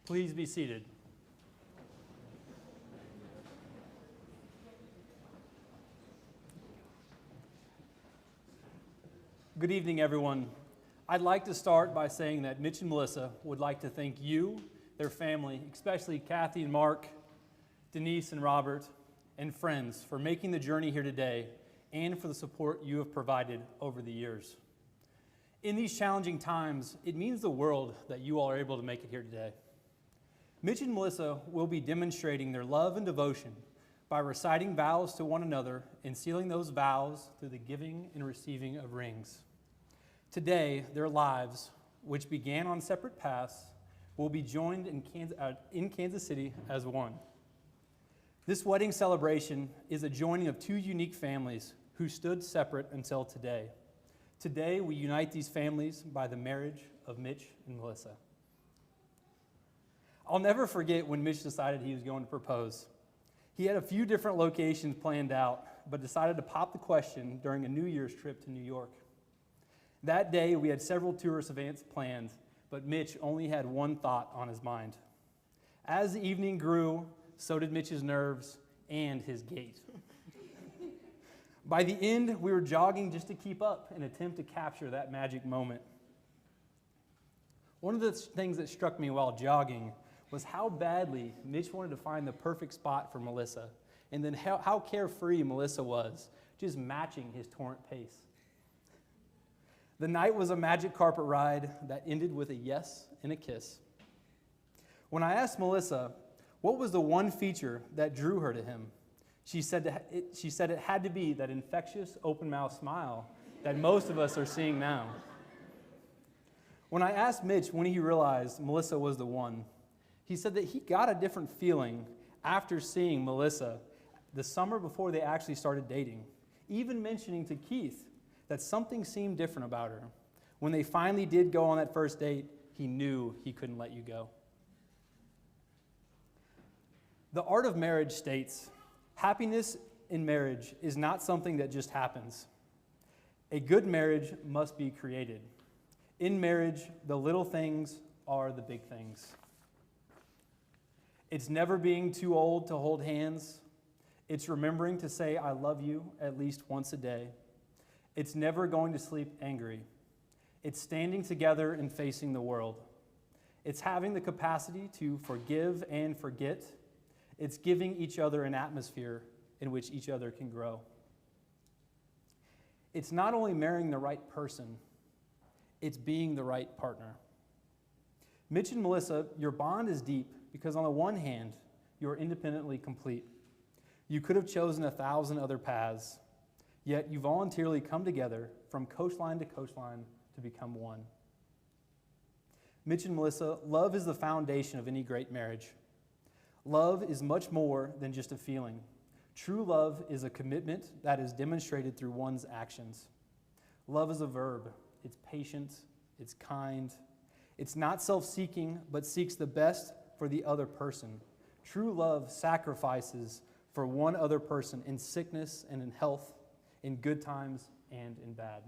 Please be seated. Good evening, everyone. I'd like to start by saying that Mitch and Melissa would like to thank you, their family, especially Kathy and Mark, Denise and Robert, and friends for making the journey here today and for the support you have provided over the years. In these challenging times, it means the world that you all are able to make it here today. Mitch and Melissa will be demonstrating their love and devotion by reciting vows to one another and sealing those vows through the giving and receiving of rings. Today, their lives, which began on separate paths, will be joined in Kansas City as one. This wedding celebration is a joining of two unique families who stood separate until today. Today, we unite these families by the marriage of Mitch and Melissa. I'll never forget when Mitch decided he was going to propose. He had a few different locations planned out, but decided to pop the question during a New Year's trip to New York. That day, we had several tourist events planned, but Mitch only had one thought on his mind. As the evening grew, so did Mitch's nerves and his gait. By the end, we were jogging just to keep up and attempt to capture that magic moment. One of the things that struck me while jogging was how badly Mitch wanted to find the perfect spot for Melissa, and then how carefree Melissa was, just matching his torrent pace. The night was a magic carpet ride that ended with a yes and a kiss. When I asked Melissa what was the one feature that drew her to him, she said it had to be that infectious open-mouthed smile that most of us are seeing now. When I asked Mitch when he realized Melissa was the one, he said that he got a different feeling after seeing Melissa the summer before they actually started dating, even mentioning to Keith that something seemed different about her. When they finally did go on that first date, he knew he couldn't let you go. The Art of Marriage states, happiness in marriage is not something that just happens. A good marriage must be created. In marriage, the little things are the big things. It's never being too old to hold hands. It's remembering to say, I love you at least once a day. It's never going to sleep angry. It's standing together and facing the world. It's having the capacity to forgive and forget. It's giving each other an atmosphere in which each other can grow. It's not only marrying the right person, it's being the right partner. Mitch and Melissa, your bond is deep because on the one hand, you're independently complete. You could have chosen 1,000 other paths, yet you voluntarily come together from coastline to coastline to become one. Mitch and Melissa, love is the foundation of any great marriage. Love is much more than just a feeling. True love is a commitment that is demonstrated through one's actions. Love is a verb. It's patient, it's kind. It's not self-seeking, but seeks the best for the other person. True love sacrifices for one other person in sickness and in health, in good times and in bad.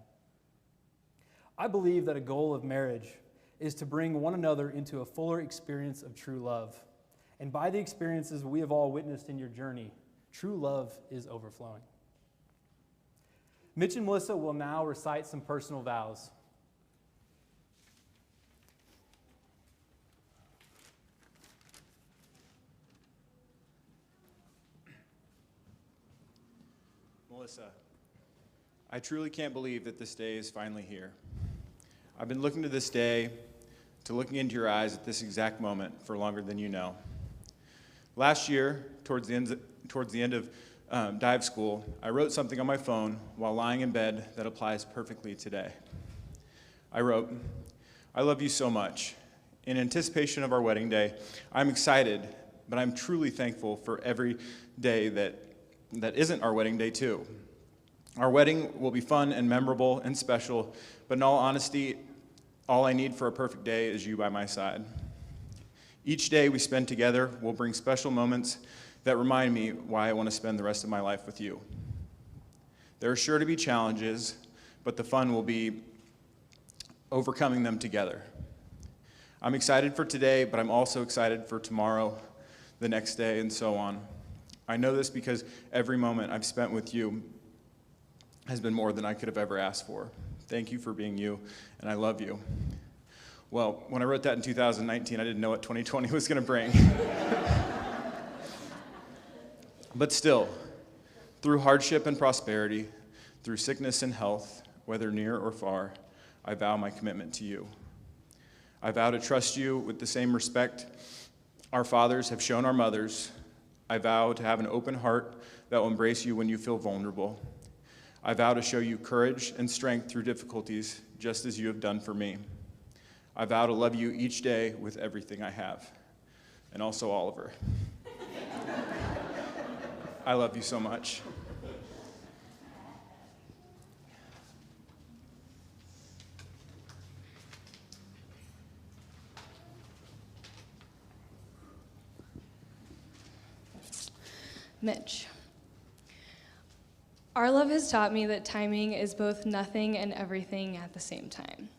I believe that a goal of marriage is to bring one another into a fuller experience of true love. And by the experiences we have all witnessed in your journey, true love is overflowing. Mitch and Melissa will now recite some personal vows. Melissa, I truly can't believe that this day is finally here. I've been looking to this day, to looking into your eyes at this exact moment for longer than you know. Last year, towards the end of dive school, I wrote something on my phone while lying in bed that applies perfectly today. I wrote, I love you so much. In anticipation of our wedding day, I'm excited, but I'm truly thankful for every day that isn't our wedding day too. Our wedding will be fun and memorable and special, but in all honesty, all I need for a perfect day is you by my side. Each day we spend together will bring special moments that remind me why I want to spend the rest of my life with you. There are sure to be challenges, but the fun will be overcoming them together. I'm excited for today, but I'm also excited for tomorrow, the next day, and so on. I know this because every moment I've spent with you has been more than I could have ever asked for. Thank you for being you, and I love you. Well, when I wrote that in 2019, I didn't know what 2020 was going to bring. But still, through hardship and prosperity, through sickness and health, whether near or far, I vow my commitment to you. I vow to trust you with the same respect our fathers have shown our mothers. I vow to have an open heart that will embrace you when you feel vulnerable. I vow to show you courage and strength through difficulties, just as you have done for me. I vow to love you each day with everything I have, and also Oliver. I love you so much. Mitch. Our love has taught me that timing is both nothing and everything at the same time.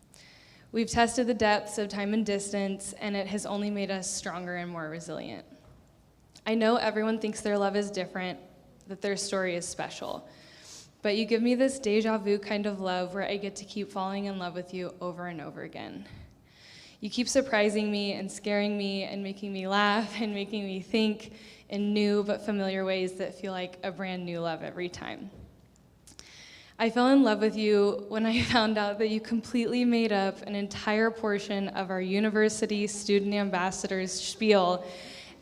We've tested the depths of time and distance, and it has only made us stronger and more resilient. I know everyone thinks their love is different, that their story is special, but you give me this deja vu kind of love where I get to keep falling in love with you over and over again. You keep surprising me and scaring me and making me laugh and making me think in new but familiar ways that feel like a brand new love every time. I fell in love with you when I found out that you completely made up an entire portion of our university student ambassadors spiel,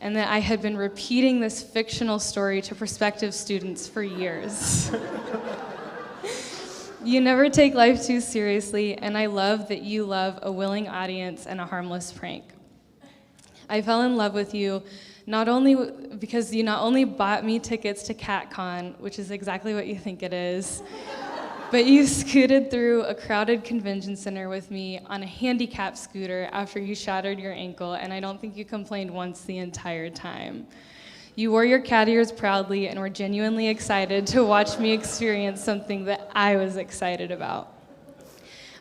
and that I had been repeating this fictional story to prospective students for years. You never take life too seriously, and I love that you love a willing audience and a harmless prank. I fell in love with you because you not only bought me tickets to CatCon, which is exactly what you think it is, but you scooted through a crowded convention center with me on a handicap scooter after you shattered your ankle, and I don't think you complained once the entire time. You wore your cat ears proudly and were genuinely excited to watch me experience something that I was excited about.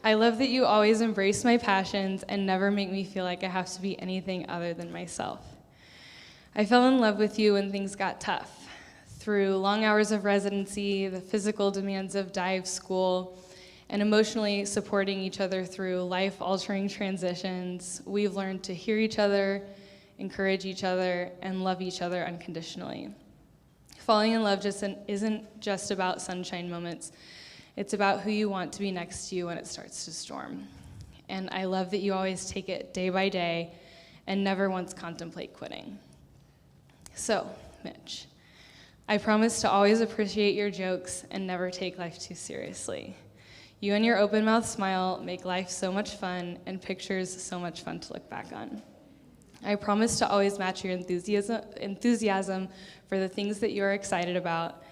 I love that you always embrace my passions and never make me feel like I have to be anything other than myself. I fell in love with you when things got tough. Through long hours of residency, the physical demands of dive school, and emotionally supporting each other through life-altering transitions, we've learned to hear each other, encourage each other, and love each other unconditionally. Falling in love isn't just about sunshine moments. It's about who you want to be next to you when it starts to storm. And I love that you always take it day by day and never once contemplate quitting. So, Mitch, I promise to always appreciate your jokes and never take life too seriously. You and your open-mouthed smile make life so much fun and pictures so much fun to look back on. I promise to always match your enthusiasm for the things that you are excited about,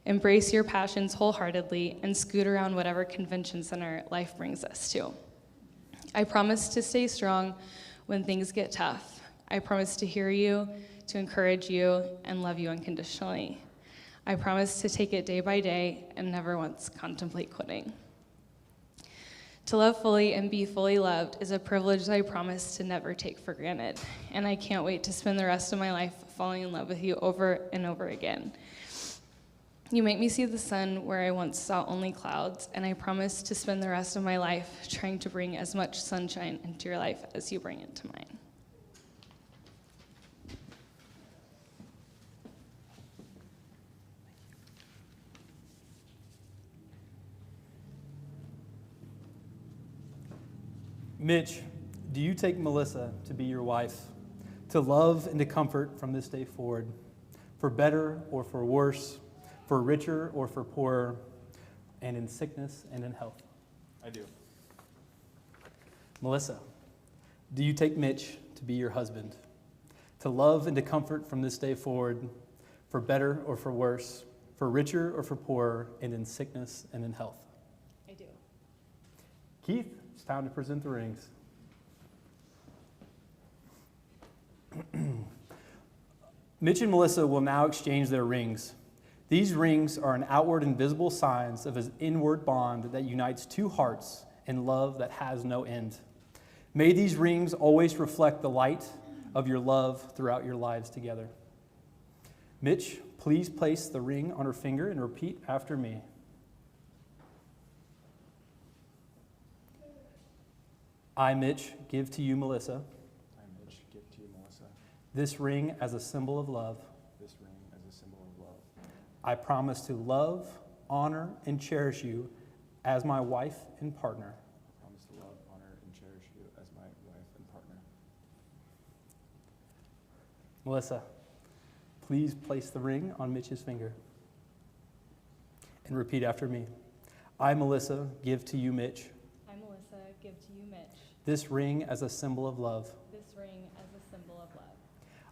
embrace your passions wholeheartedly, and scoot around whatever convention center life brings us to. I promise to stay strong when things get tough. I promise to hear you, to encourage you, and love you unconditionally. I promise to take it day by day and never once contemplate quitting. To love fully and be fully loved is a privilege that I promise to never take for granted, and I can't wait to spend the rest of my life falling in love with you over and over again. You make me see the sun where I once saw only clouds, and I promise to spend the rest of my life trying to bring as much sunshine into your life as you bring into mine. Mitch, do you take Melissa to be your wife, to love and to comfort from this day forward, for better or for worse, for richer or for poorer, and in sickness and in health? I do. Melissa, do you take Mitch to be your husband, to love and to comfort from this day forward, for better or for worse, for richer or for poorer, and in sickness and in health? I do. Keith, it's time to present the rings. Mitch and Melissa will now exchange their rings. These rings are an outward and visible signs of an inward bond that unites two hearts in love that has no end. May these rings always reflect the light of your love throughout your lives together. Mitch, please place the ring on her finger and repeat after me. I, Mitch, give to you, Melissa, I, Mitch, give to you, Melissa, this ring as a symbol of love. this ring as a symbol of love. I promise to love, honor, and cherish you as my wife and partner. I promise to love, honor, and cherish you as my wife and partner. Melissa, please place the ring on Mitch's finger and repeat after me. I, Melissa, give to you, Mitch, I, Melissa, give to you, Mitch, this ring as a symbol of love. this ring as a symbol of love.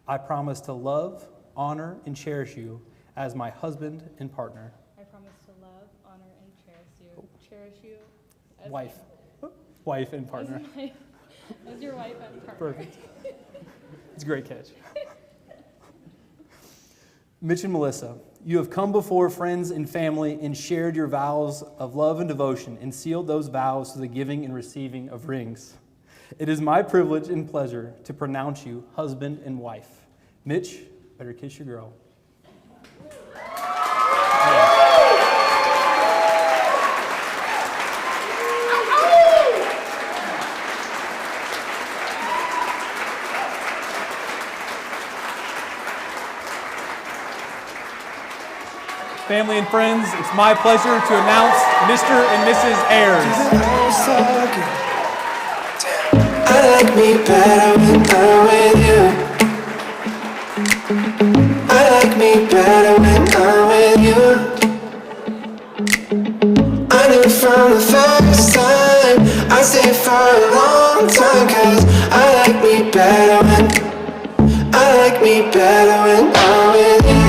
I promise to love, honor, and cherish you as my husband and partner. I promise to love, honor, and cherish you as Wife and partner. as your wife and partner. Perfect. It's a great catch. Mitch and Melissa, you have come before friends and family and shared your vows of love and devotion and sealed those vows through the giving and receiving of rings. It is my privilege and pleasure to pronounce you husband and wife. Mitch, better kiss your girl. Family and friends, it's my pleasure to announce Mr. and Mrs. Ayers. I like me better when I'm with you. I like me better when I'm with you. I knew from the first time I stayed for a long time, 'cause I like me better when I'm with you.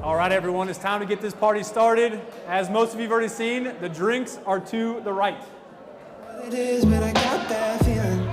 All right, everyone, it's time to get this party started. As most of you have already seen, the drinks are to the right. It is, but I got that feeling.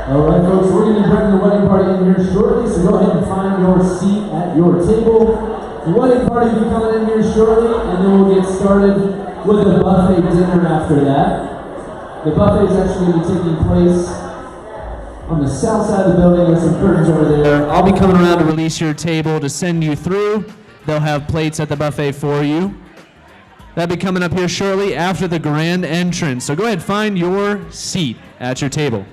All right, folks, we're going to be bringing the wedding party in here shortly, so go ahead and find your seat at your table. The wedding party will be coming in here shortly, and then we'll get started with a buffet dinner after that. The buffet is actually going to be taking place on the south side of the building. There's some curtains over there. I'll be coming around to release your table to send you through. They'll have plates at the buffet for you. That'll be coming up here shortly after the grand entrance. So go ahead, find your seat at your table.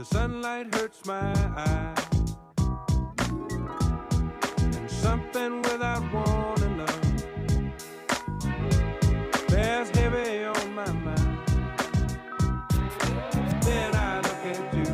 the sunlight hurts my eyes, and something without wanting love bears heavy on my mind. Then I look at you.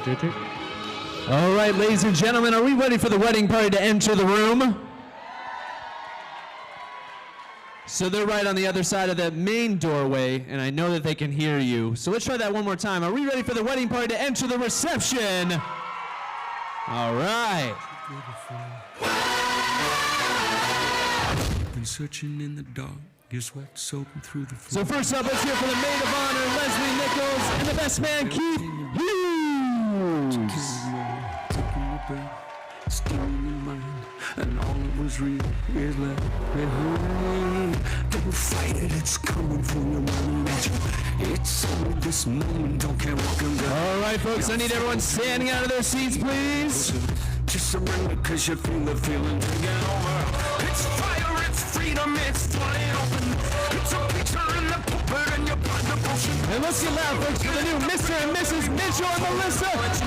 All right, ladies and gentlemen, are we ready for the wedding party to enter the room? So they're right on the other side of the main doorway, and I know that they can hear you. So let's try that one more time. Are we ready for the wedding party to enter the reception? All right. Been searching in the dark, your sweat soaking through the So floor. first up, let's hear for the maid of honor, Leslie Nichols, and the best man, Keith Hughes. Taking your breath, stealing your mind, and all that was real is left behind. Don't fight it, it's coming from your mind. It's only this moment, don't care what can go. All right, folks, I need everyone standing out of their seats, please. Just surrender, cause you feel the feeling taking over. It's fire, it's freedom, it's flying open. It's a picture in the pulpit and your blood devotion. And let's get loud, folks, for the new Mr. and Mrs. Mitchell and Melissa Ayers.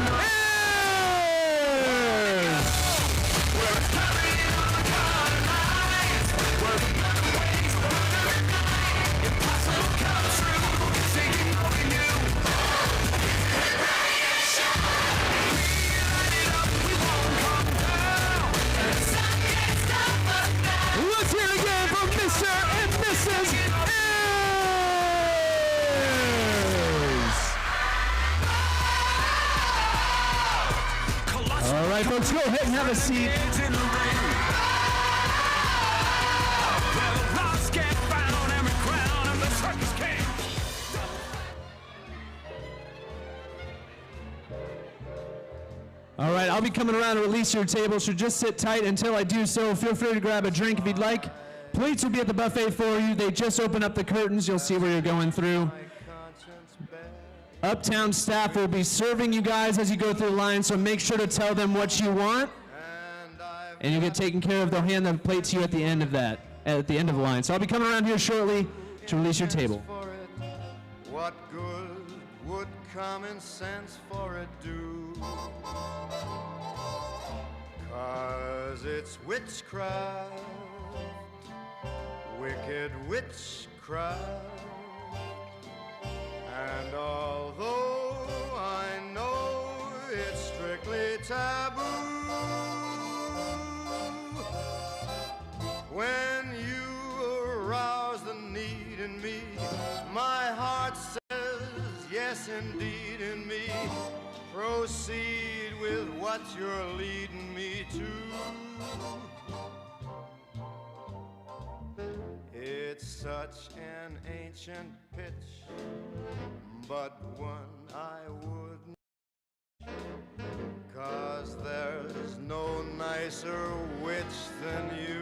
Let's hear it again from Mr. and Mrs. Ayers. All right, folks, go ahead and have a seat. All right, I'll be coming around to release your table, so just sit tight until I do so. Feel free to grab a drink if you'd like. Plates will be at the buffet for you. They just open up the curtains. You'll see where you're going through. Uptown staff will be serving you guys as you go through the line, so make sure to tell them what you want. And you'll get taken care of. They'll hand the plate to you at the end of that, at the end of the line. So I'll be coming around here shortly to release your table. What good would common sense for it do? 'Cause it's witchcraft, wicked witchcraft. And although I know it's strictly taboo, when you arouse the need in me, my heart says yes indeed in me. Proceed with what you're leading me to. It's such an ancient pitch, but one I wouldn't, 'cause there's no nicer witch than you.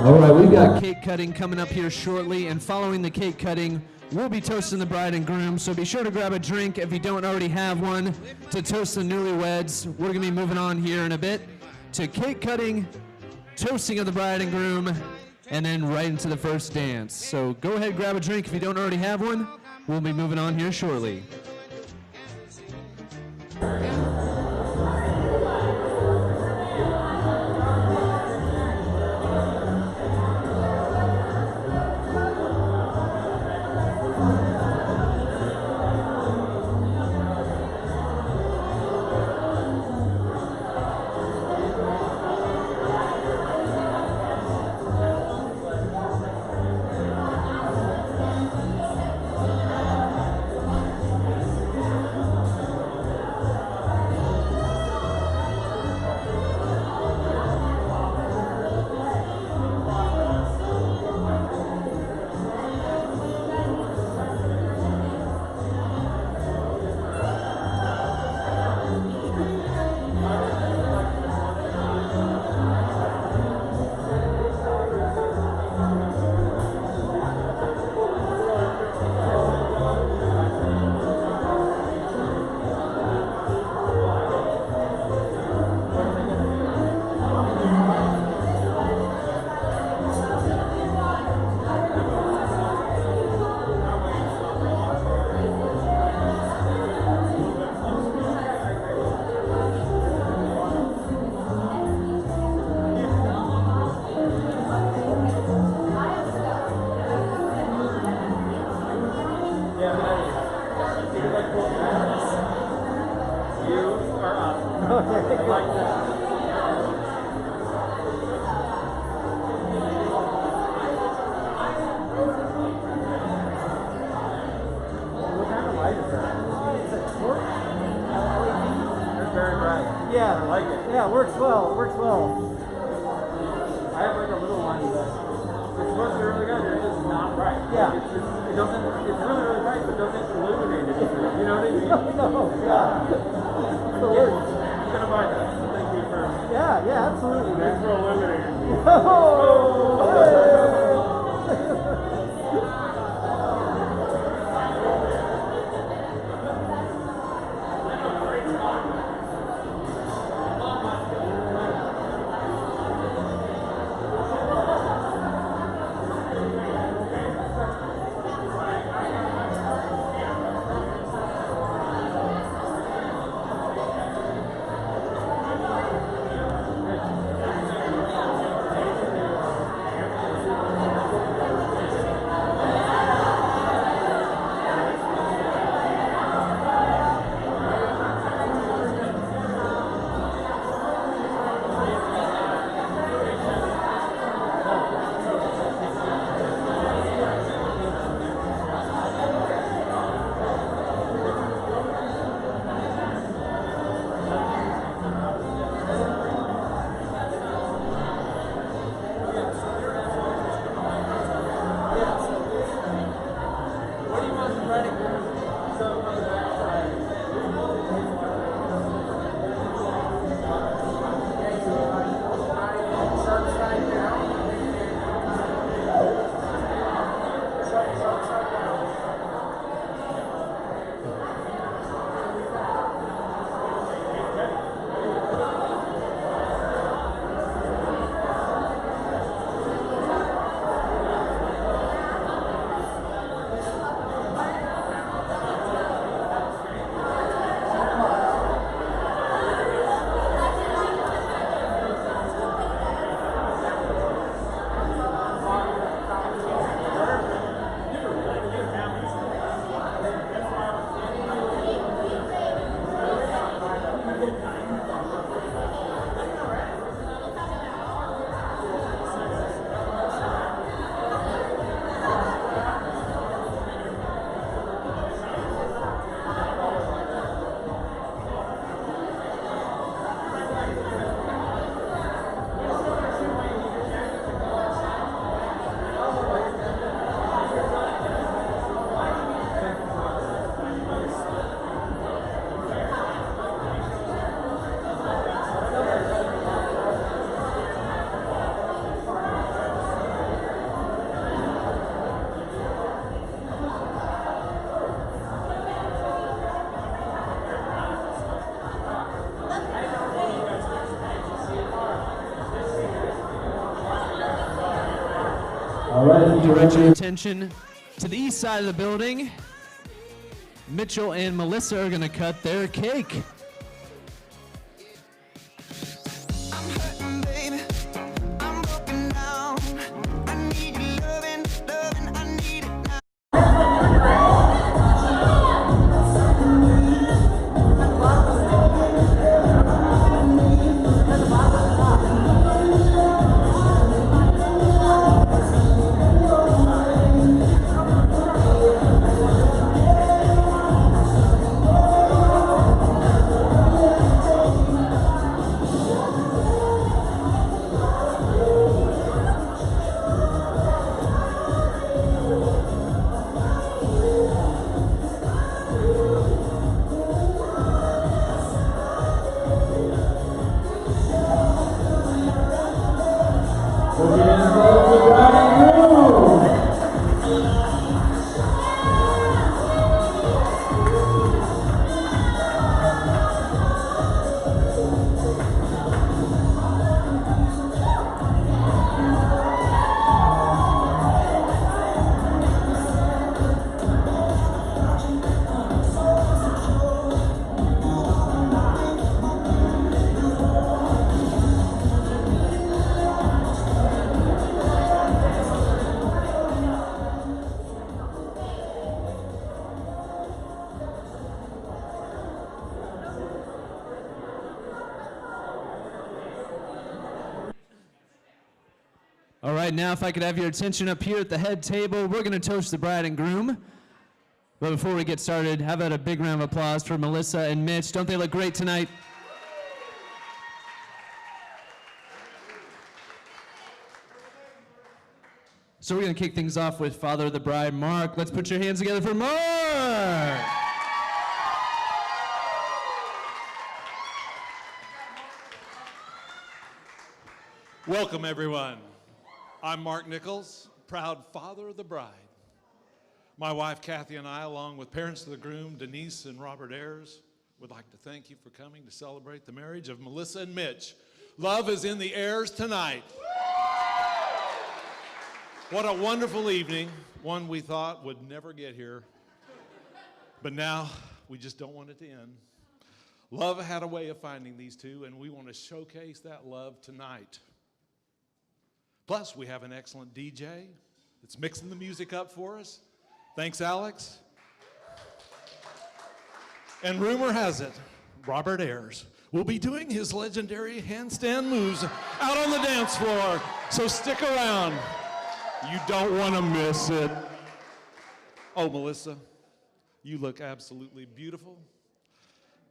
All right, we've got cake cutting coming up here shortly, and following the cake cutting, we'll be toasting the bride and groom, so be sure to grab a drink if you don't already have one to toast the newlyweds. We're going to be moving on here in a bit to cake cutting, toasting of the bride and groom, and then right into the first dance. So go ahead, grab a drink if you don't already have one. We'll be moving on here shortly. Yeah, I like it. Yeah, it works well. It works well. I have like a little one. Yeah. It doesn't, it's really, really bright, but doesn't illuminate it. You know what I mean? No, yeah. I'm gonna buy that. Thank you for. Yeah, absolutely. Thanks for illuminating. Direct your attention to the east side of the building. Mitchell and Melissa are going to cut their cake. All right, now if I could have your attention up here at the head table, we're going to toast the bride and groom. But before we get started, how about a big round of applause for Melissa and Mitch? Don't they look great tonight? So we're going to kick things off with Father of the Bride, Mark. Let's put your hands together for Mark. Welcome, everyone. I'm Mark Nichols, proud father of the bride. My wife, Kathy, and I, along with parents of the groom, Denise and Robert Ayers, would like to thank you for coming to celebrate the marriage of Melissa and Mitch. Love is in the airs tonight. What a wonderful evening, one we thought would never get here. But now, we just don't want it to end. Love had a way of finding these two, and we want to showcase that love tonight. Plus, we have an excellent DJ that's mixing the music up for us. Thanks, Alex. And rumor has it, Robert Ayers will be doing his legendary handstand moves out on the dance floor. So stick around. You don't want to miss it. Oh, Melissa, you look absolutely beautiful.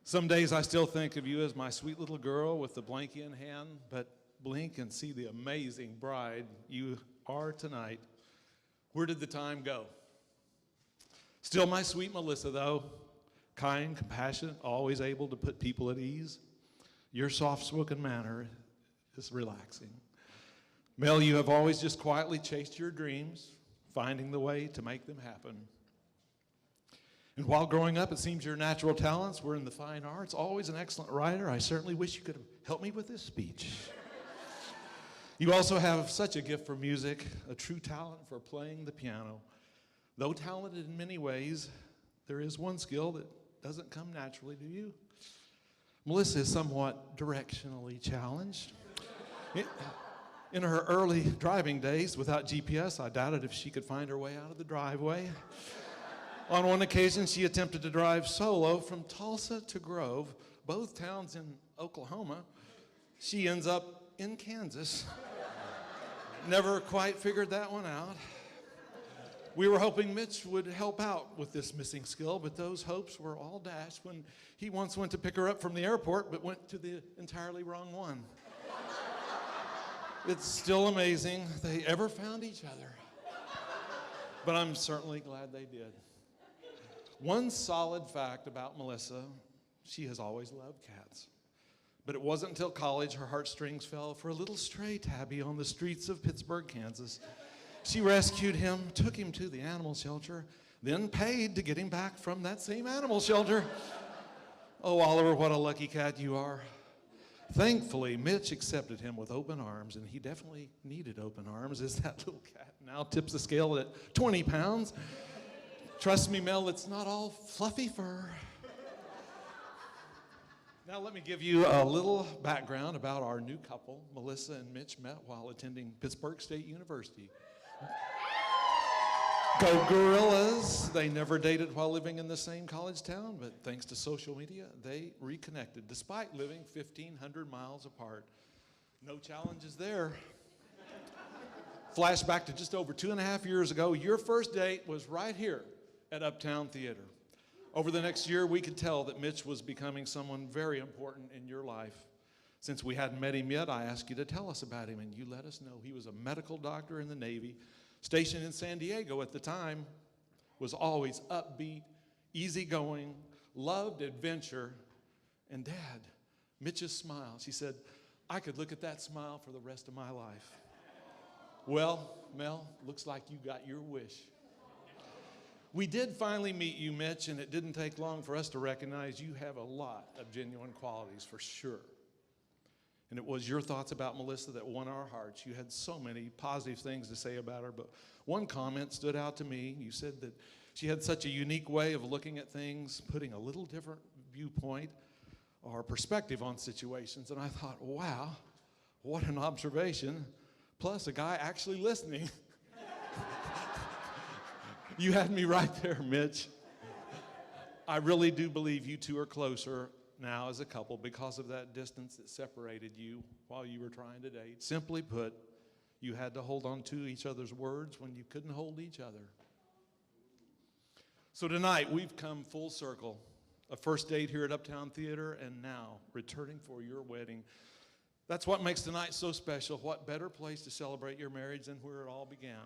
Some days I still think of you as my sweet little girl with the blankie in hand, but blink and see the amazing bride you are tonight. Where did the time go? Still my sweet Melissa, though. Kind, compassionate, always able to put people at ease. Your soft-spoken manner is relaxing. Mel, you have always just quietly chased your dreams, finding the way to make them happen. And while growing up, it seems your natural talents were in the fine arts. Always an excellent writer. I certainly wish you could have helped me with this speech. You also have such a gift for music, a true talent for playing the piano. Though talented in many ways, there is one skill that doesn't come naturally to you. Melissa is somewhat directionally challenged. In her early driving days without GPS, I doubted if she could find her way out of the driveway. On one occasion, she attempted to drive solo from Tulsa to Grove, both towns in Oklahoma. She ends up in Kansas. Never quite figured that one out. We were hoping Mitch would help out with this missing skill, but those hopes were all dashed when he once went to pick her up from the airport, but went to the entirely wrong one. It's still amazing they ever found each other. But I'm certainly glad they did. One solid fact about Melissa, she has always loved cats. But it wasn't until college her heartstrings fell for a little stray tabby on the streets of Pittsburgh, Kansas. She rescued him, took him to the animal shelter, then paid to get him back from that same animal shelter. Oh, Oliver, what a lucky cat you are. Thankfully, Mitch accepted him with open arms, and he definitely needed open arms, as that little cat now tips the scale at 20 pounds. Trust me, Mel, it's not all fluffy fur. Now let me give you a little background about our new couple. Melissa and Mitch met while attending Pittsburgh State University. Go Gorillas! They never dated while living in the same college town, but thanks to social media, they reconnected despite living 1,500 miles apart. No challenges there. Flashback to just over 2.5 years ago, your first date was right here at Uptown Theater. Over the next year, we could tell that Mitch was becoming someone very important in your life. Since we hadn't met him yet, I asked you to tell us about him, and you let us know he was a medical doctor in the Navy, stationed in San Diego at the time, was always upbeat, easygoing, loved adventure, and Dad, Mitch's smile. She said, I could look at that smile for the rest of my life. Well, Mel, looks like you got your wish. We did finally meet you, Mitch, and it didn't take long for us to recognize you have a lot of genuine qualities, for sure. And it was your thoughts about Melissa that won our hearts. You had so many positive things to say about her, but one comment stood out to me. You said that she had such a unique way of looking at things, putting a little different viewpoint or perspective on situations, and I thought, wow, what an observation, plus a guy actually listening. You had me right there, Mitch. I really do believe you two are closer now as a couple because of that distance that separated you while you were trying to date. Simply put, you had to hold on to each other's words when you couldn't hold each other. So tonight, we've come full circle. A first date here at Uptown Theater, and now returning for your wedding. That's what makes tonight so special. What better place to celebrate your marriage than where it all began?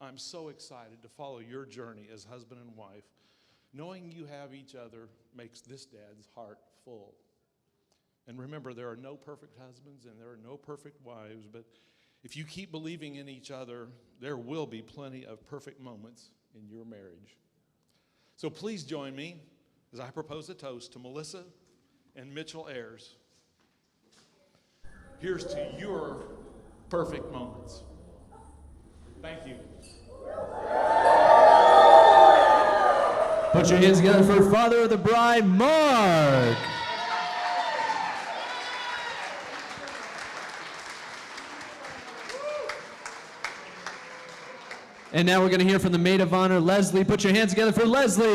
I'm so excited to follow your journey as husband and wife. Knowing you have each other makes this dad's heart full. And remember, there are no perfect husbands and there are no perfect wives, but if you keep believing in each other, there will be plenty of perfect moments in your marriage. So please join me as I propose a toast to Melissa and Mitchell Ayers. Here's to your perfect moments. Thank you. Put your hands together for father of the bride, Mark. And now we're going to hear from the maid of honor, Leslie. Put your hands together for Leslie.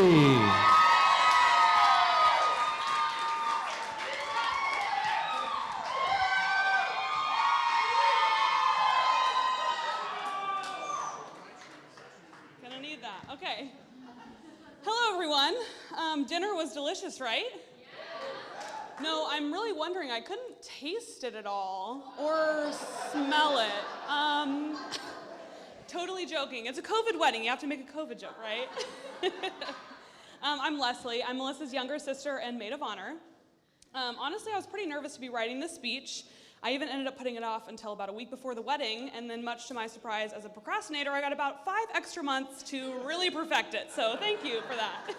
Gonna need that. Okay. Hello, everyone. Dinner was delicious, right? Yeah. No, I'm really wondering. I couldn't taste it at all or smell it. Totally joking. It's a COVID wedding. You have to make a COVID joke, right? I'm Leslie. I'm Melissa's younger sister and maid of honor. Honestly, I was pretty nervous to be writing this speech. I even ended up putting it off until about a week before the wedding, and then much to my surprise as a procrastinator, I got about 5 extra months to really perfect it, so thank you for that.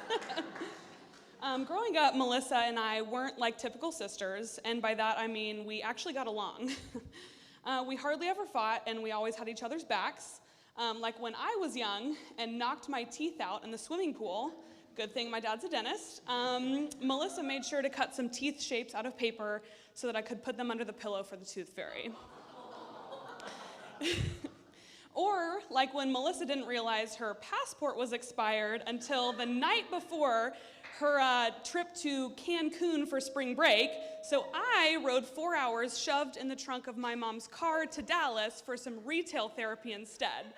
Growing up, Melissa and I weren't like typical sisters, and by that I mean we actually got along. We hardly ever fought, and we always had each other's backs. Like when I was young and knocked my teeth out in the swimming pool, good thing my dad's a dentist, Melissa made sure to cut some teeth shapes out of paper so that I could put them under the pillow for the tooth fairy. Or like when Melissa didn't realize her passport was expired until the night before her trip to Cancun for spring break, so I rode 4 hours shoved in the trunk of my mom's car to Dallas for some retail therapy instead.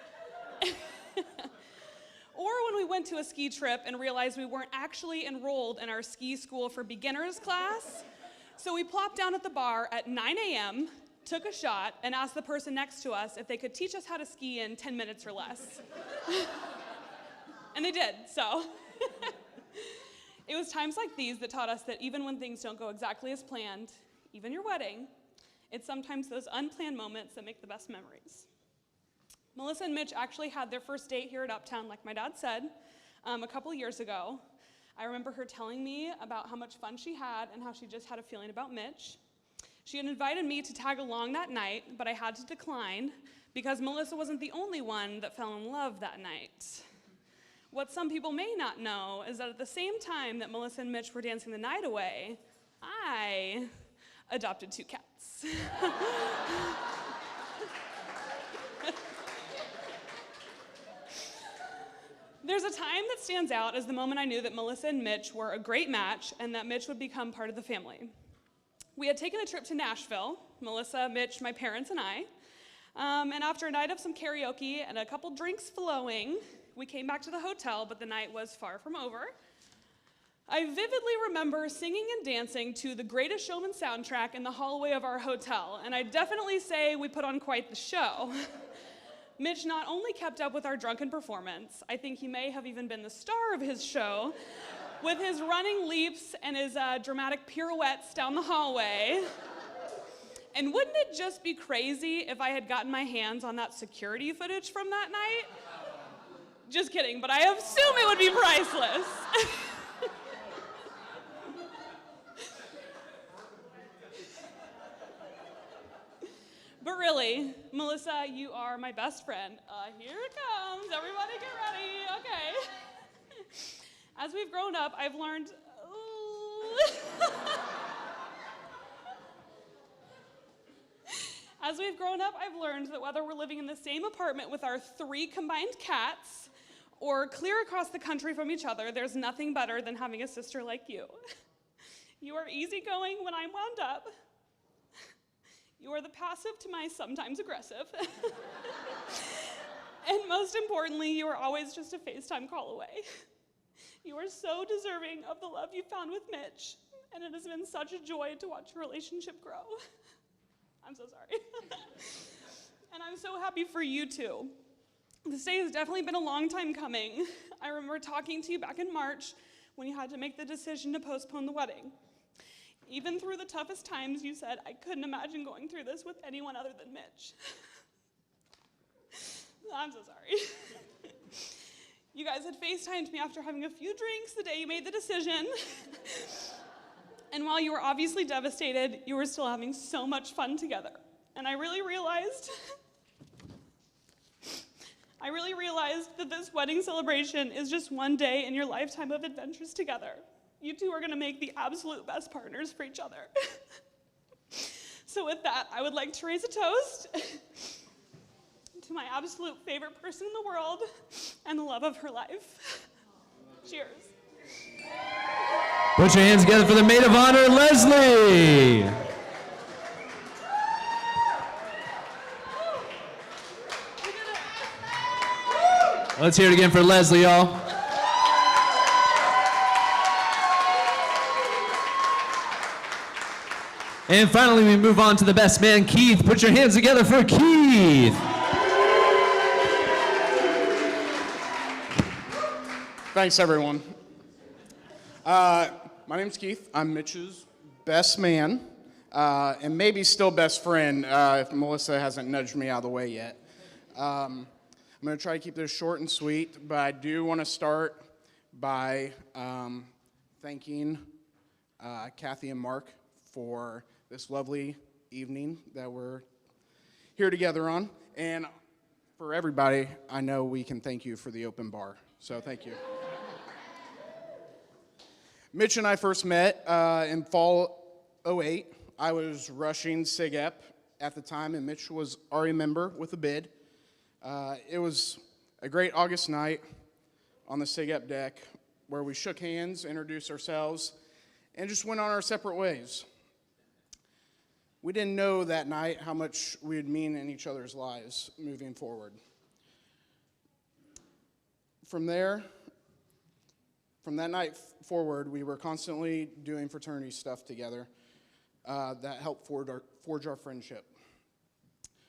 Or when we went to a ski trip and realized we weren't actually enrolled in our ski school for beginners class, so we plopped down at the bar at 9 a.m., took a shot, and asked the person next to us if they could teach us how to ski in 10 minutes or less. And they did, so. It was times like these that taught us that even when things don't go exactly as planned, even your wedding, it's sometimes those unplanned moments that make the best memories. Melissa and Mitch actually had their first date here at Uptown, like my dad said, a couple years ago. I remember her telling me about how much fun she had and how she just had a feeling about Mitch. She had invited me to tag along that night, but I had to decline because Melissa wasn't the only one that fell in love that night. What some people may not know is that at the same time that Melissa and Mitch were dancing the night away, I adopted 2 cats. There's a time that stands out as the moment I knew that Melissa and Mitch were a great match and that Mitch would become part of the family. We had taken a trip to Nashville, Melissa, Mitch, my parents, and I, and after a night of some karaoke and a couple drinks flowing, we came back to the hotel, but the night was far from over. I vividly remember singing and dancing to the Greatest Showman soundtrack in the hallway of our hotel, and I'd definitely say we put on quite the show. Mitch not only kept up with our drunken performance, I think he may have even been the star of his show, with his running leaps and his dramatic pirouettes down the hallway. And wouldn't it just be crazy if I had gotten my hands on that security footage from that night? Just kidding, but I assume it would be priceless. But really, Melissa, you are my best friend. Here it comes. Everybody get ready. Okay. As we've grown up, I've learned... As we've grown up, I've learned that whether we're living in the same apartment with our 3 combined cats or clear across the country from each other, there's nothing better than having a sister like you. You are easygoing when I'm wound up. You are the passive to my sometimes aggressive. And most importantly, you are always just a FaceTime call away. You are so deserving of the love you found with Mitch, and it has been such a joy to watch your relationship grow. I'm so sorry. And I'm so happy for you two. This day has definitely been a long time coming. I remember talking to you back in March when you had to make the decision to postpone the wedding. Even through the toughest times, you said, I couldn't imagine going through this with anyone other than Mitch. I'm so sorry. You guys had FaceTimed me after having a few drinks the day you made the decision. And while you were obviously devastated, you were still having so much fun together. And I really realized that this wedding celebration is just one day in your lifetime of adventures together. You two are gonna make the absolute best partners for each other. So with that, I would like to raise a toast to my absolute favorite person in the world and the love of her life. Cheers. Put your hands together for the maid of honor, Leslie. Let's hear it again for Leslie, y'all. And finally, we move on to the best man, Keith. Put your hands together for Keith. Thanks, everyone. My name's Keith. I'm Mitch's best man, and maybe still best friend if Melissa hasn't nudged me out of the way yet. I'm going to try to keep this short and sweet, but I do want to start by thanking Kathy and Mark for this lovely evening that we're here together on. And for everybody, I know we can thank you for the open bar, so thank you. Mitch and I first met in fall '08. I was rushing SIGEP at the time, and Mitch was already a member with a bid. It was a great August night on the SIGEP deck where we shook hands, introduced ourselves, and just went on our separate ways. We didn't know that night how much we would mean in each other's lives moving forward. From that night forward, we were constantly doing fraternity stuff together that helped forge our friendship.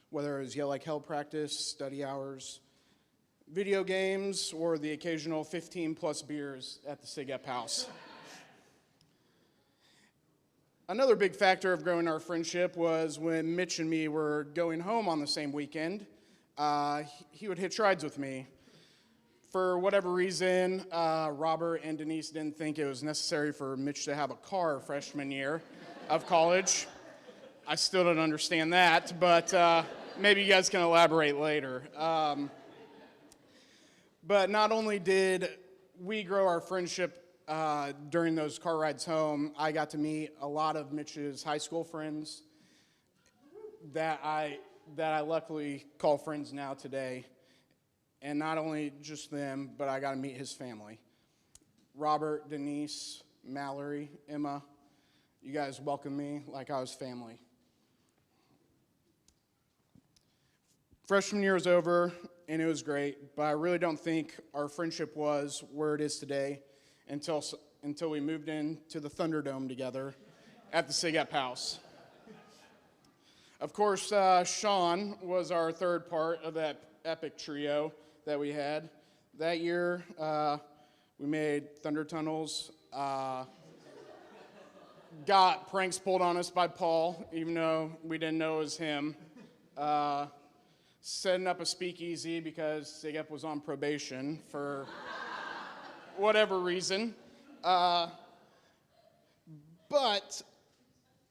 Whether it was Yell Like Hell practice, study hours, video games, or the occasional 15-plus beers at the SIGEP house. Another big factor of growing our friendship was when Mitch and me were going home on the same weekend, he would hitch rides with me. For whatever reason, Robert and Denise didn't think it was necessary for Mitch to have a car freshman year of college. I still don't understand that, but maybe you guys can elaborate later. But not only did we grow our friendship during those car rides home, I got to meet a lot of Mitch's high school friends that I luckily call friends now today. And not only just them, but I got to meet his family. Robert, Denise, Mallory, Emma, you guys welcomed me like I was family. Freshman year was over, and it was great, but I really don't think our friendship was where it is today until we moved into the Thunderdome together at the SIGEP house. Of course, Sean was our third part of that epic trio that we had. That year, we made Thunder Tunnels, got pranks pulled on us by Paul, even though we didn't know it was him. Setting up a speakeasy because SIGEP was on probation for whatever reason. But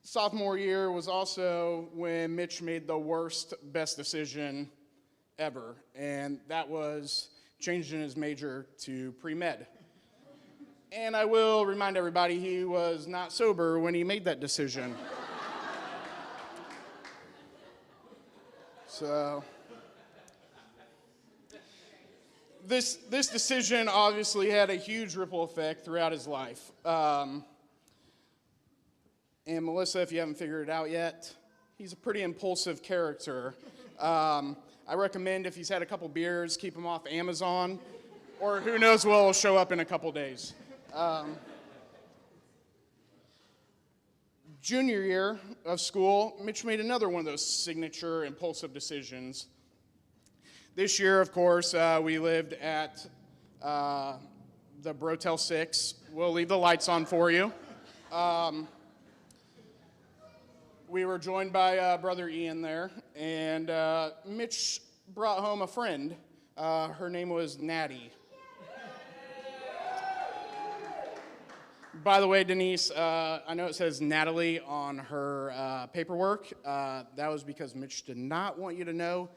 sophomore year was also when Mitch made the worst, best decision ever, and that was changing his major to pre-med. And I will remind everybody he was not sober when he made that decision. So this decision obviously had a huge ripple effect throughout his life. And Melissa, if you haven't figured it out yet, he's a pretty impulsive character. I recommend if he's had a couple beers, keep him off Amazon, or who knows what will show up in a couple days. Junior year of school, Mitch made another one of those signature impulsive decisions. This year, of course, we lived at the Brotel 6. We'll leave the lights on for you. We were joined by Brother Ian there, and Mitch brought home a friend. Her name was Natty. By the way, Denise, I know it says Natalie on her paperwork. That was because Mitch did not want you to know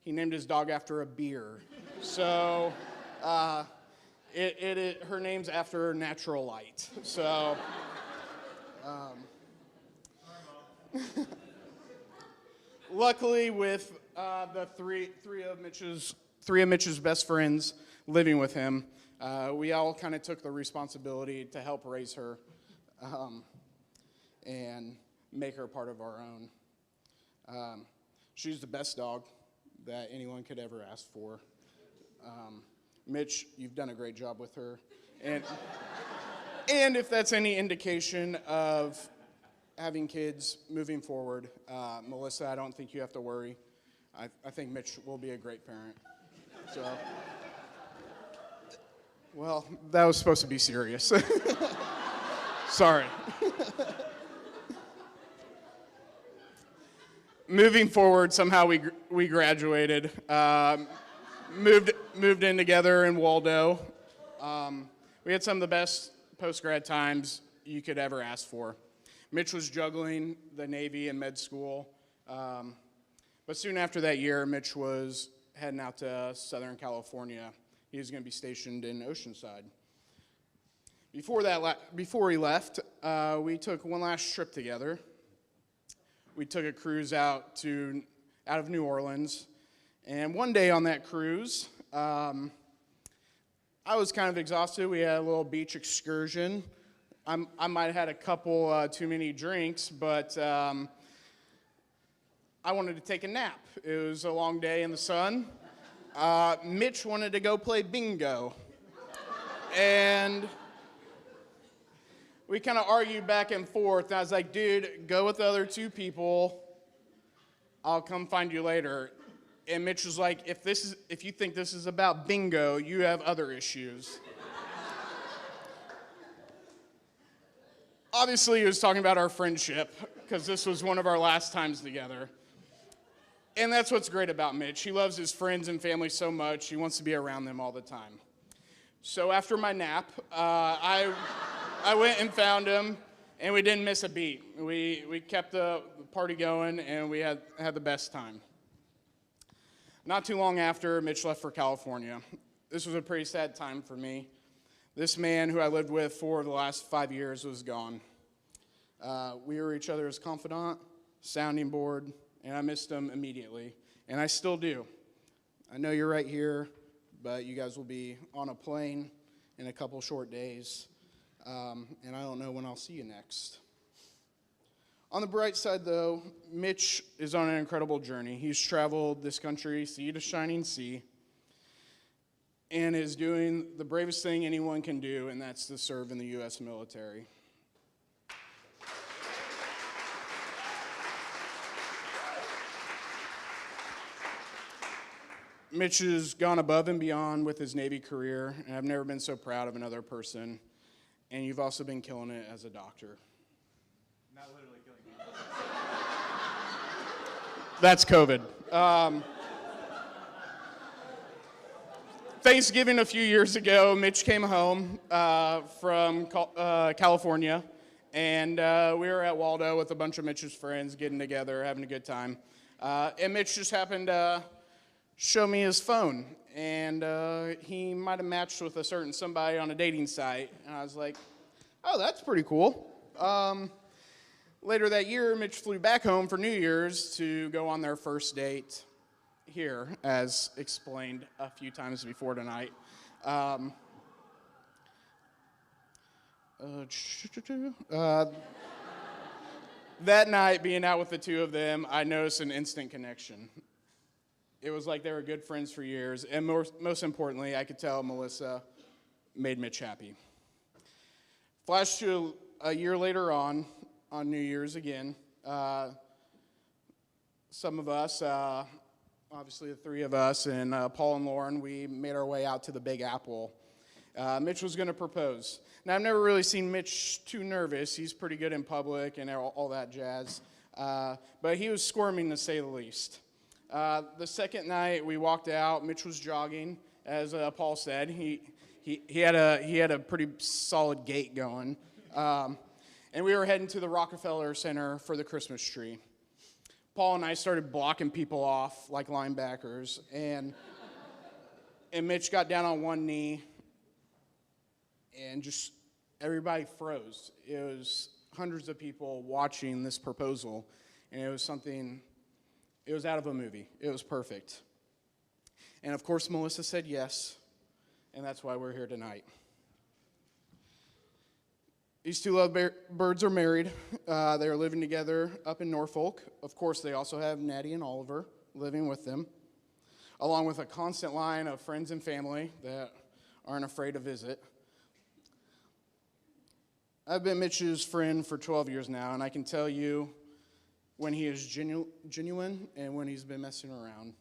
he named his dog after a beer. So her name's after natural light. So luckily, with the three of Mitch's best friends living with him, we all kind of took the responsibility to help raise her and make her part of our own. She's the best dog that anyone could ever ask for. Mitch, you've done a great job with her. And if that's any indication of having kids moving forward, Melissa, I don't think you have to worry. I think Mitch will be a great parent. So, well, that was supposed to be serious. Sorry. Moving forward, somehow we graduated, moved in together in Waldo. We had some of the best post-grad times you could ever ask for. Mitch was juggling the Navy and med school, but soon after that year, Mitch was heading out to Southern California. He was going to be stationed in Oceanside. Before he left, we took one last trip together. We took a cruise out of New Orleans, and one day on that cruise, I was kind of exhausted. We had a little beach excursion. I might have had a couple too many drinks, but I wanted to take a nap. It was a long day in the sun. Mitch wanted to go play bingo, and we kind of argued back and forth. And I was like, dude, go with the other two people. I'll come find you later. And Mitch was like, if you think this is about bingo, you have other issues. Obviously, he was talking about our friendship, because this was one of our last times together. And that's what's great about Mitch. He loves his friends and family so much, he wants to be around them all the time. So after my nap, I went and found him, and we didn't miss a beat. We kept the party going, and we had the best time. Not too long after, Mitch left for California. This was a pretty sad time for me. This man who I lived with for the last 5 years was gone. We were each other's confidant, sounding board, and I missed him immediately, and I still do. I know you're right here, but you guys will be on a plane in a couple short days, and I don't know when I'll see you next. On the bright side, though, Mitch is on an incredible journey. He's traveled this country, sea to shining sea, and is doing the bravest thing anyone can do, and that's to serve in the U.S. military. Mitch has gone above and beyond with his Navy career, and I've never been so proud of another person. And you've also been killing it as a doctor. Not literally killing me. That's COVID. Thanksgiving a few years ago, Mitch came home from California, and we were at Waldo with a bunch of Mitch's friends getting together, having a good time. And Mitch just happened to show me his phone, and he might have matched with a certain somebody on a dating site, and I was like, oh, that's pretty cool. Later that year, Mitch flew back home for New Year's to go on their first date here, as explained a few times before tonight. That night, being out with the two of them, I noticed an instant connection. It was like they were good friends for years, and most importantly, I could tell Melissa made Mitch happy. Flash to a year later on New Year's again, some of us obviously the three of us, and Paul and Lauren, we made our way out to the Big Apple. Mitch was going to propose. Now, I've never really seen Mitch too nervous. He's pretty good in public and all that jazz. But he was squirming, to say the least. The second night we walked out, Mitch was jogging, as Paul said. He had a pretty solid gait going. And we were heading to the Rockefeller Center for the Christmas tree. Paul and I started blocking people off like linebackers, and Mitch got down on one knee, and just everybody froze. It was hundreds of people watching this proposal, and it was out of a movie. It was perfect. And of course, Melissa said yes, and that's why we're here tonight. These two lovebirds are married. They are living together up in Norfolk. Of course, they also have Natty and Oliver living with them, along with a constant line of friends and family that aren't afraid to visit. I've been Mitch's friend for 12 years now, and I can tell you when he is genuine and when he's been messing around.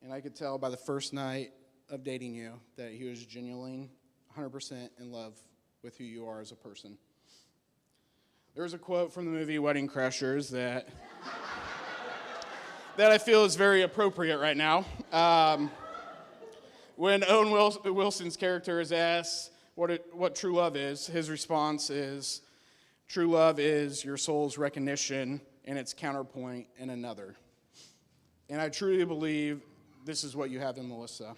And I could tell by the first night of dating you that he was genuinely 100% in love with who you are as a person. There's a quote from the movie Wedding Crashers that I feel is very appropriate right now. When Owen Wilson's character is asked what true love is, his response is, true love is your soul's recognition and its counterpoint in another. And I truly believe this is what you have in Melissa.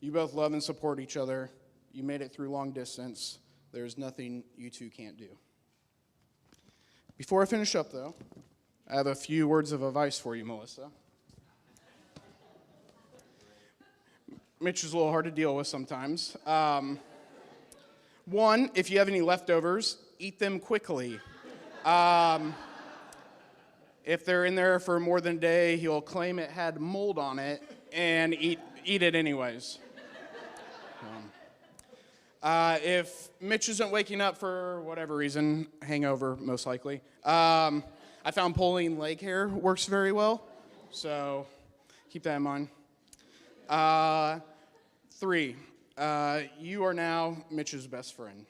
You both love and support each other. You made it through long distance. There's nothing you two can't do. Before I finish up, though, I have a few words of advice for you, Melissa. Mitch is a little hard to deal with sometimes. One, if you have any leftovers, eat them quickly. If they're in there for more than a day, he'll claim it had mold on it and eat it anyways. If Mitch isn't waking up for whatever reason, hangover most likely, I found pulling leg hair works very well, so keep that in mind. 3, you are now Mitch's best friend.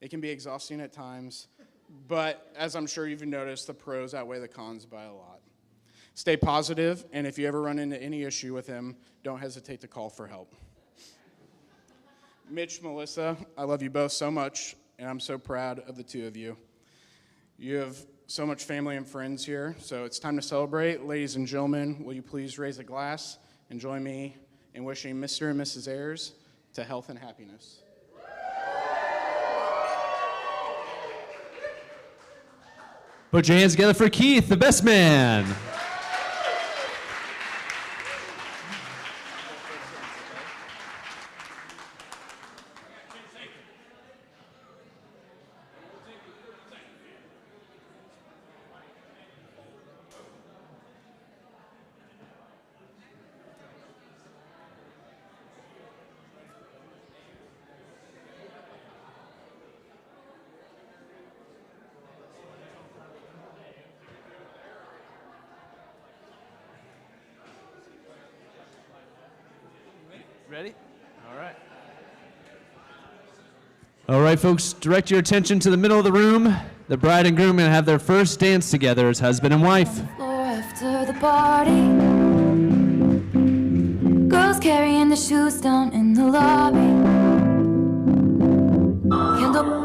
It can be exhausting at times, but as I'm sure you've noticed, the pros outweigh the cons by a lot. Stay positive, and if you ever run into any issue with him, don't hesitate to call for help. Mitch, Melissa, I love you both so much, and I'm so proud of the two of you. You have so much family and friends here, so it's time to celebrate. Ladies and gentlemen, will you please raise a glass and join me in wishing Mr. and Mrs. Ayers to health and happiness. Put your hands together for Keith, the best man. Ready? All right. All right, folks, direct your attention to the middle of the room. The bride and groom are going to have their first dance together as husband and wife. After the party, girls carrying the shoes down in the lobby. Candle.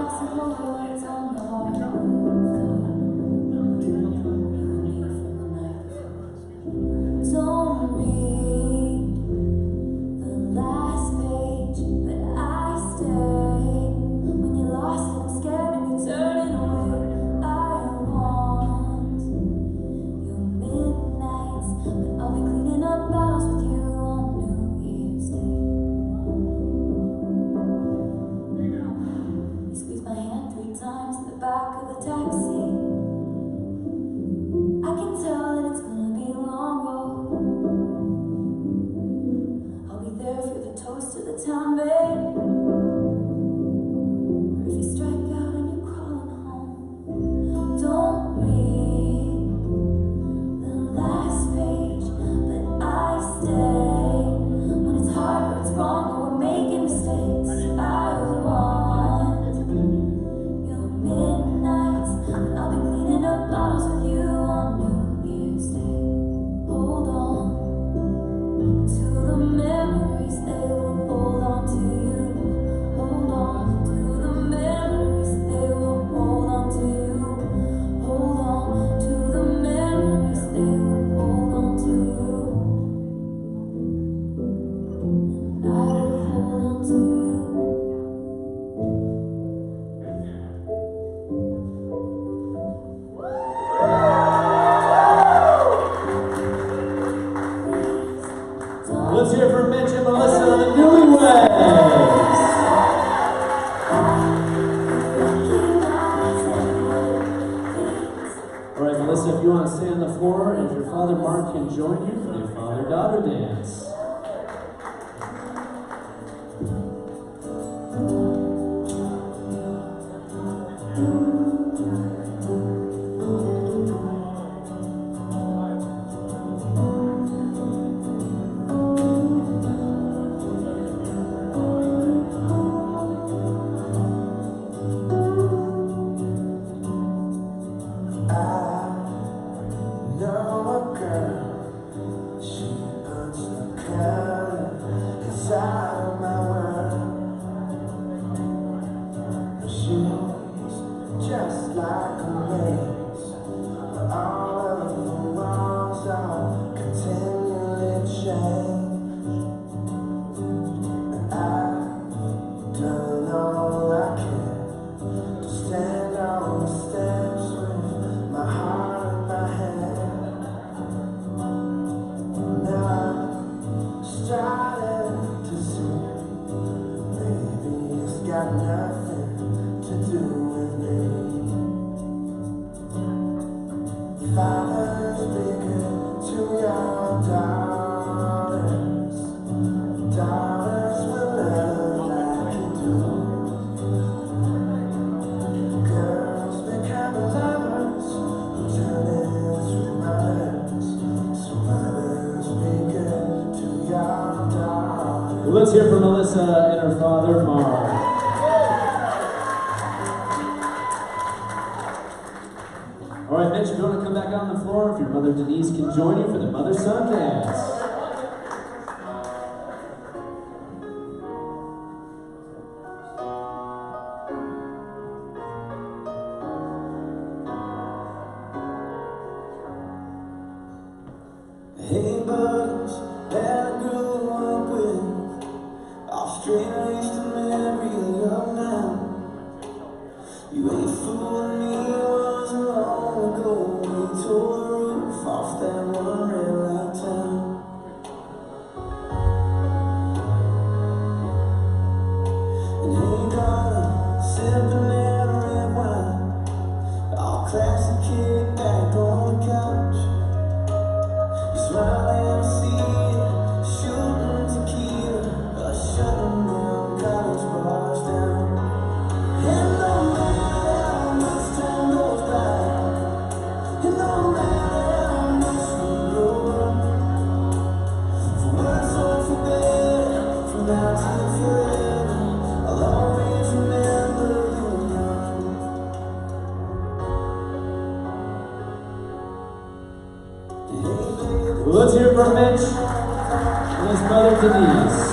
Don't read the last page, but I Just like a maze, but all of the walls are continually changed. And I've done all I can to stand on the steps with my heart in my hand. Now I'm starting to see maybe it's got nothing to do with me. Fathers, be good to your daughters. Daughters will love like you do. Girls become lovers who turn into mothers. So mothers, be good to your daughters. Well, let's hear from Melissa and her father, Mark. All right, Mitch, if you want to come back on the floor, if your mother Denise can join you for the mother-son dance. Hey buddies that I grew up with, all straight laced to marry up now. You ain't fooling me, wasn't long ago. We tore the roof off that one red light town. And hey darling, sipping that red wine, all classy kick back on the couch. Smile and see it, shooting tequila, shutting down college bars down. And no matter how much time goes by, and no matter how much we grow up, for worse or for better, from now till forever, I'll always remember you young. Let's hear from Mitch and his mother Denise.